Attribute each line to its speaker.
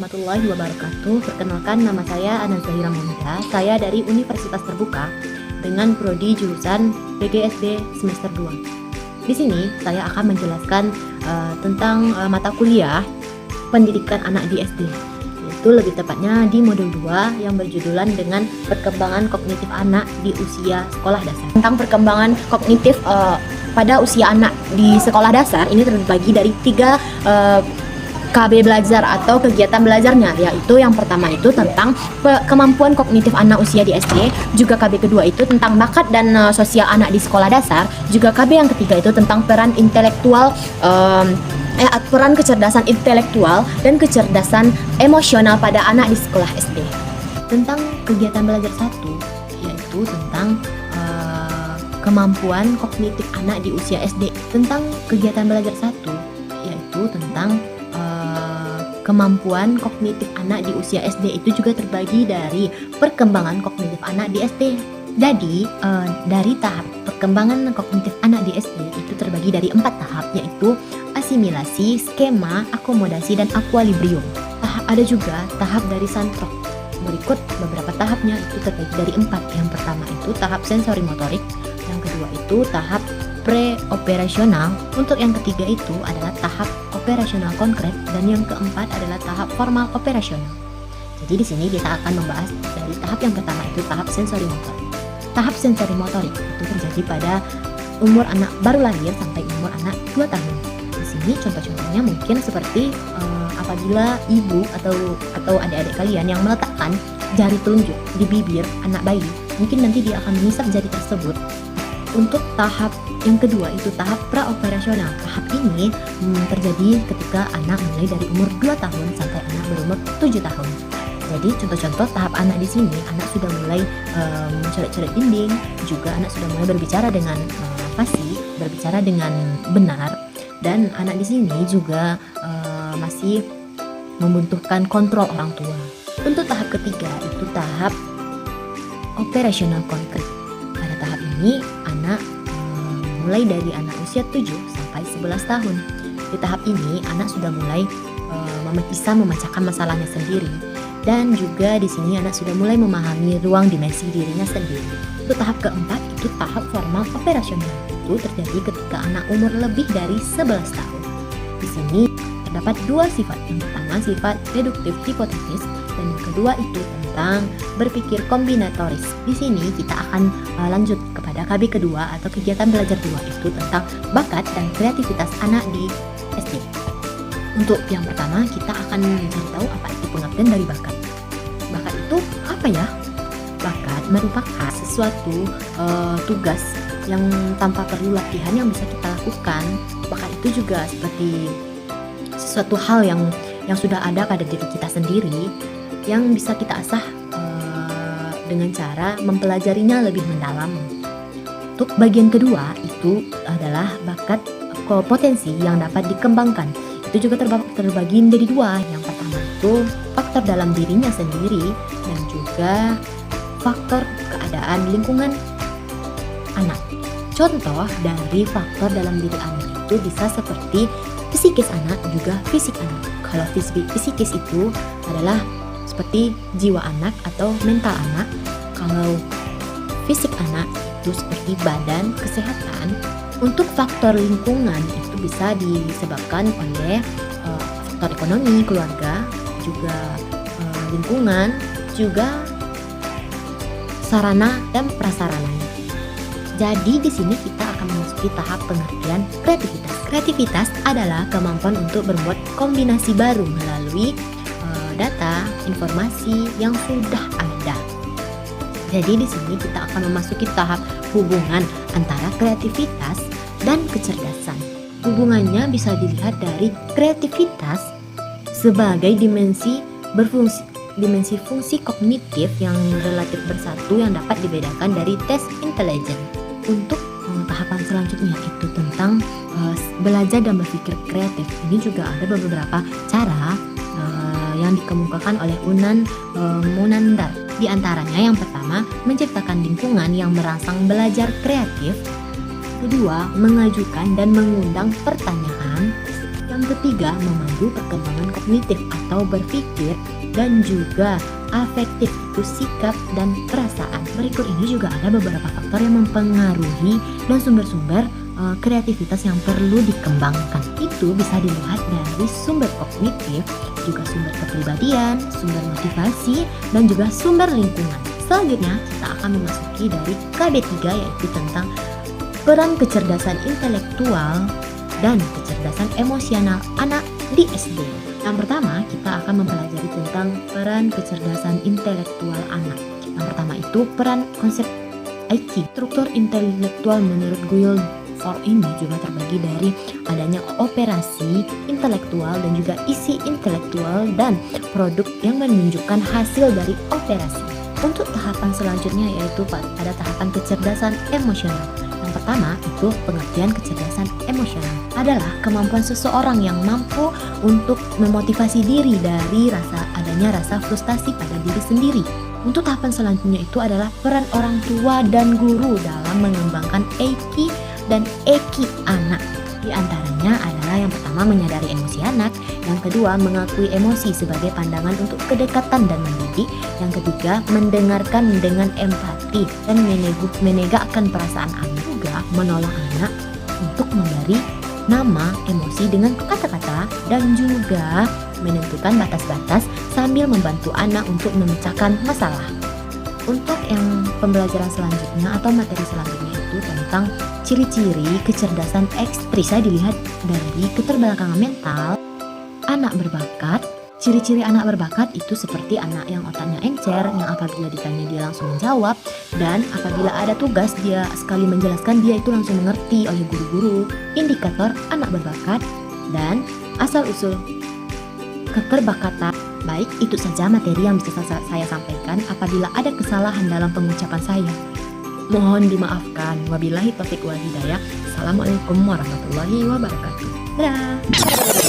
Speaker 1: warahmatullahi wabarakatuh. Perkenalkan, nama saya Ana Zahira Muhammad. Saya dari Universitas Terbuka dengan prodi jurusan PGSD semester 2. Di sini saya akan menjelaskan tentang mata kuliah pendidikan anak di SD. Itu lebih tepatnya di modul 2 yang berjudulan dengan perkembangan kognitif anak di usia sekolah dasar. Tentang perkembangan kognitif pada usia anak di sekolah dasar ini terbagi dari 3 KB belajar atau kegiatan belajarnya, yaitu yang pertama itu tentang kemampuan kognitif anak usia di SD, juga KB kedua itu tentang bakat dan sosial anak di sekolah dasar, juga KB yang ketiga itu tentang peran intelektual peran kecerdasan intelektual dan kecerdasan emosional pada anak di sekolah SD. Tentang kegiatan belajar 1 yaitu tentang kemampuan kognitif anak di usia SD. Tentang kegiatan belajar 1 yaitu tentang kemampuan kognitif anak di usia SD itu juga terbagi dari perkembangan kognitif anak di SD. Jadi dari tahap perkembangan kognitif anak di SD itu terbagi dari 4 tahap, yaitu asimilasi, skema, akomodasi, dan equilibrium. Ada juga tahap dari Santrok. Berikut beberapa tahapnya itu terbagi dari 4. Yang pertama itu tahap sensori motorik, yang kedua itu tahap pre-operasional, untuk yang ketiga itu adalah tahap operasional konkret, dan yang keempat adalah tahap formal operasional. Jadi di sini kita akan membahas dari tahap yang pertama itu tahap sensori motorik. Tahap sensori motorik itu terjadi pada umur anak baru lahir sampai umur anak 2 tahun. Di sini contoh-contohnya mungkin seperti apabila ibu atau adik-adik kalian yang meletakkan jari telunjuk di bibir anak bayi, mungkin nanti dia akan mengisap jari tersebut. Untuk tahap yang kedua itu tahap praoperasional. Tahap ini terjadi ketika anak mulai dari umur 2 tahun sampai anak berumur 7 tahun. Jadi contoh-contoh tahap anak di sini, anak sudah mulai mencoret-coret dinding, juga anak sudah mulai berbicara dengan fasih, berbicara dengan benar, dan anak di sini juga masih membutuhkan kontrol orang tua. Untuk tahap ketiga itu tahap operasional konkret. Pada tahap ini anak mulai dari anak usia 7 sampai 11 tahun. Di tahap ini anak sudah mulai bisa memecahkan masalahnya sendiri, dan juga di sini anak sudah mulai memahami ruang dimensi dirinya sendiri. Untuk tahap keempat itu tahap formal operasional. Itu terjadi ketika anak umur lebih dari 11 tahun. Di sini terdapat 2 sifat. Yang pertama sifat deduktif hipotesis, dan yang kedua itu tentang berpikir kombinatoris. Di sini kita akan lanjut kepada KB kedua atau kegiatan belajar 2, itu tentang bakat dan kreativitas anak di SD. Untuk yang pertama kita akan mencari tahu apa itu pengertian dari bakat. Bakat itu apa ya? Bakat merupakan sesuatu tugas yang tanpa perlu latihan yang bisa kita lakukan. Bakat itu juga seperti sesuatu hal yang sudah ada pada diri kita sendiri, yang bisa kita asah dengan cara mempelajarinya lebih mendalam. Untuk bagian kedua itu adalah bakat potensi yang dapat dikembangkan. Itu juga terbagi menjadi 2. Yang pertama itu faktor dalam dirinya sendiri, dan juga faktor keadaan lingkungan anak. Contoh dari faktor dalam diri anak itu bisa seperti psikis anak, juga fisik anak. Kalau psikis itu adalah seperti jiwa anak atau mental anak. Kalau fisik anak itu seperti badan, kesehatan. Untuk faktor lingkungan itu bisa disebabkan oleh faktor ekonomi, keluarga, juga lingkungan, juga sarana dan prasarananya. Jadi di sini kita akan memasuki tahap pengertian kreativitas. Kreativitas adalah kemampuan untuk berbuat kombinasi baru melalui data, informasi yang sudah ada. Jadi di sini kita akan memasuki tahap hubungan antara kreativitas dan kecerdasan. Hubungannya bisa dilihat dari kreativitas sebagai dimensi fungsi kognitif yang relatif bersatu yang dapat dibedakan dari tes intelijen. Untuk tahapan selanjutnya itu tentang belajar dan berpikir kreatif. Ini juga ada beberapa cara yang dikemukakan oleh Munandar. Di antaranya yang pertama, menciptakan lingkungan yang merangsang belajar kreatif. Kedua, mengajukan dan mengundang pertanyaan. Yang Yang ketiga, memandu perkembangan kognitif atau berpikir dan juga afektif, itu sikap dan perasaan. Berikut ini juga ada beberapa faktor yang mempengaruhi dan sumber-sumber kreativitas yang perlu dikembangkan. Itu bisa dilihat dari sumber kognitif, juga sumber kepribadian, sumber motivasi, dan juga sumber lingkungan. Selanjutnya kita akan memasuki dari KB3, yaitu tentang peran kecerdasan intelektual dan kecerdasan emosional anak di SD. Yang pertama, kita akan mempelajari tentang peran kecerdasan intelektual anak. Yang pertama itu peran konsep IQ. Struktur intelektual menurut Guildford ini juga terbagi dari adanya operasi intelektual dan juga isi intelektual dan produk yang menunjukkan hasil dari operasi. Untuk tahapan selanjutnya yaitu pada tahapan kecerdasan emosional. Yang pertama itu pengertian kecerdasan emosional adalah kemampuan seseorang yang mampu untuk memotivasi diri dari adanya rasa frustasi pada diri sendiri. Untuk tahapan selanjutnya itu adalah peran orang tua dan guru dalam mengembangkan EQ dan EQ anak. Di antaranya adalah yang pertama menyadari emosi anak, yang kedua mengakui emosi sebagai pandangan untuk kedekatan dan mendidik, yang ketiga mendengarkan dengan empati dan menegakkan perasaan anak, juga menolong anak untuk memberi nama emosi dengan kata-kata dan juga menentukan batas-batas sambil membantu anak untuk memecahkan masalah. Untuk yang pembelajaran selanjutnya atau materi selanjutnya itu tentang ciri-ciri kecerdasan bisa dilihat dari keterbelakangan mental anak berbakat. Ciri-ciri anak berbakat itu seperti anak yang otaknya encer, yang apabila ditanya dia langsung menjawab, dan apabila ada tugas dia sekali menjelaskan dia itu langsung mengerti oleh guru-guru. Indikator anak berbakat dan asal-usul keterbakatan. Baik, itu saja materi yang bisa saya sampaikan. Apabila ada kesalahan dalam pengucapan saya, mohon dimaafkan. Wabillahi taufiq wal hidayah. Assalamualaikum warahmatullahi wabarakatuh. Dadah.